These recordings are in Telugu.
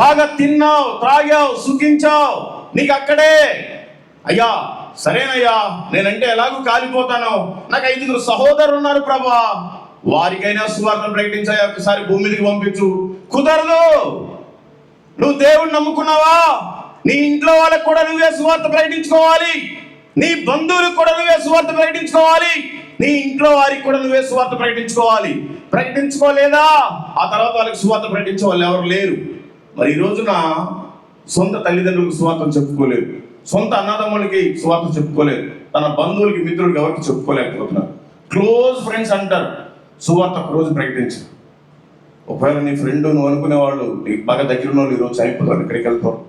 బాగా తిన్నావు, త్రాగావు, సుఖించావు, నీకు అక్కడే అయ్యా సరేనయ్యా నేనంటే ఎలాగూ కాలిపోతాను, నాకు 5 సహోదరులు ఉన్నారు ప్రభా, వారికైనా సువార్తను ప్రకటించాయా, ఒకసారి భూమి మీదకి పంపించు. కుదరదు. నువ్వు దేవుణ్ణి నమ్ముకున్నావా, నీ ఇంట్లో వాళ్ళకు కూడా నువ్వే సువార్త ప్రకటించుకోవాలి, నీ బంధువులకు కూడా నువ్వే సువార్త ప్రకటించుకోవాలి, నీ ఇంట్లో వారికి కూడా నువ్వే సువార్త ప్రకటించుకోవాలి. ప్రకటించుకోలేదా ఆ తర్వాత వాళ్ళకి సువార్త ప్రకటించే వాళ్ళు ఎవరు లేరు. మరి ఈ రోజున సొంత తల్లిదండ్రులకు సువార్తను చెప్పుకోలేదు, సొంత అన్నదమ్ములకి సువార్త చెప్పుకోలేదు, తన బంధువులకి మిత్రులకి ఎవరికి చెప్పుకోలేకపోతున్నారు. క్లోజ్ ఫ్రెండ్స్ అంటారు, సువార్త ఒక రోజు ప్రకటించు. ఒకవేళ నీ ఫ్రెండ్ నువ్వు అనుకునే వాళ్ళు నీకు బాగా దగ్గర ఉన్న వాళ్ళు ఈరోజు అయిపోతారు, ఎక్కడికి వెళ్తారు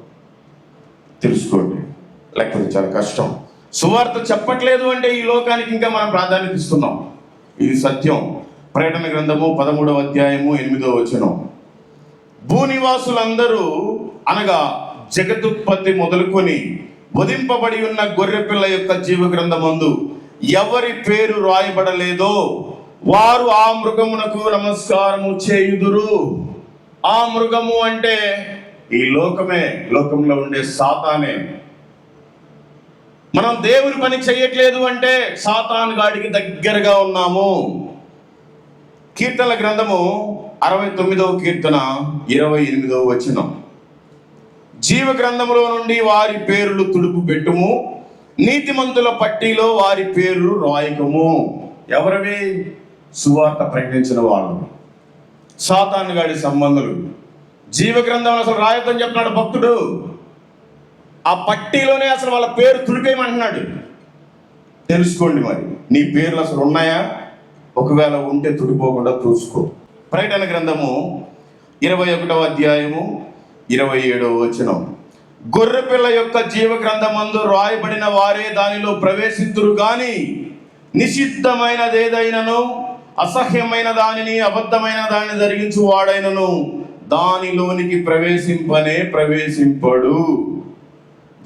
తెలుసుకోండి, లేకపోతే చాలా కష్టం. సువార్త చెప్పట్లేదు అంటే ఈ లోకానికి ఇంకా మనం ప్రాధాన్యత ఇస్తున్నాం. ఇది సత్యం. ప్రకటన గ్రంథము 13వ అధ్యాయము 8వ వచనం. భూనివాసులందరూ అనగా జగదుత్పత్తి మొదలుకొని వధింపబడి ఉన్న గొర్రెపిల్ల యొక్క జీవ గ్రంథమందు ఎవరి పేరు రాయబడలేదో వారు ఆ మృగమునకు నమస్కారము చేయుదురు. ఆ మృగము అంటే ఈ లోకమే, లోకంలో ఉండే సాతానే. మనం దేవుని పని చెయ్యట్లేదు అంటే సాతాను గాడికి దగ్గరగా ఉన్నాము. కీర్తనల గ్రంథము 69వ కీర్తన 28వ వచనం. జీవ గ్రంథములో నుండి వారి పేర్లు తుడుపు పెట్టుము, నీతిమంతుల పట్టీలో వారి పేర్లు రాయకము. ఎవరివి? సువార్త ప్రకటించిన వాళ్ళు, సాతాను గాడి సంబంధులు. జీవ గ్రంథంలో అసలు రాయొద్దని చెప్తున్నాడు భక్తుడు. ఆ పట్టీలోనే అసలు వాళ్ళ పేరు తుడిపేయమంటున్నాడు. తెలుసుకోండి, మరి నీ పేర్లు అసలు ఉన్నాయా? ఒకవేళ ఉంటే తుడిపోకుండా చూసుకో. ప్రకటన గ్రంథము 21వ అధ్యాయము 27వ వచనం. గొర్రెపిల్ల యొక్క జీవ గ్రంథమందు రాయబడిన వారే దానిలో ప్రవేశింతురు గాని నిషిద్ధమైనదేదైనను అసహ్యమైన దానిని అబద్ధమైన దానిని జరిగించు వాడైనను దానిలోనికి ప్రవేశింపడు.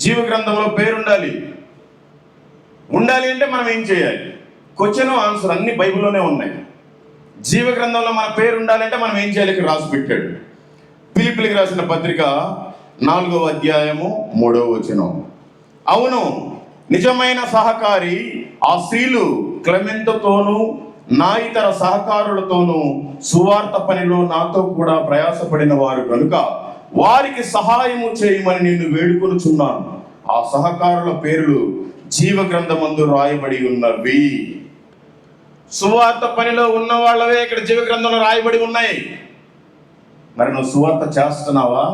జీవ గ్రంథంలో పేరు ఉండాలి. ఉండాలి అంటే మనం ఏం చేయాలి? క్వశ్చన్ ఆన్సర్ అన్ని బైబిల్లోనే ఉన్నాయి. జీవ గ్రంథంలో మన పేరు ఉండాలంటే మనం ఏం చేయాలి? ఇక్కడ రాసి పెట్టాడు. ఫిలిప్పీయులకు రాసిన పత్రిక 4వ అధ్యాయము 3వ వచనం. అవును, నిజమైన సహకారి ఆ స్త్రీలు క్లెమెంతోను నా ఇతర సహకారులతోనూ సువార్త పనిలో నాతో కూడా ప్రయాసపడిన వారు కనుక వారికి సహాయము చేయమని నేను వేడుకొనుచున్నాను. ఆ సహకారుల పేర్లు జీవ గ్రంథమందు రాయబడి ఉన్నవి. సువార్త పనిలో ఉన్న వాళ్ళవే ఇక్కడ జీవ గ్రంథంలో రాయబడి ఉన్నాయి. మరి నువ్వు సువార్త చేస్తున్నావా?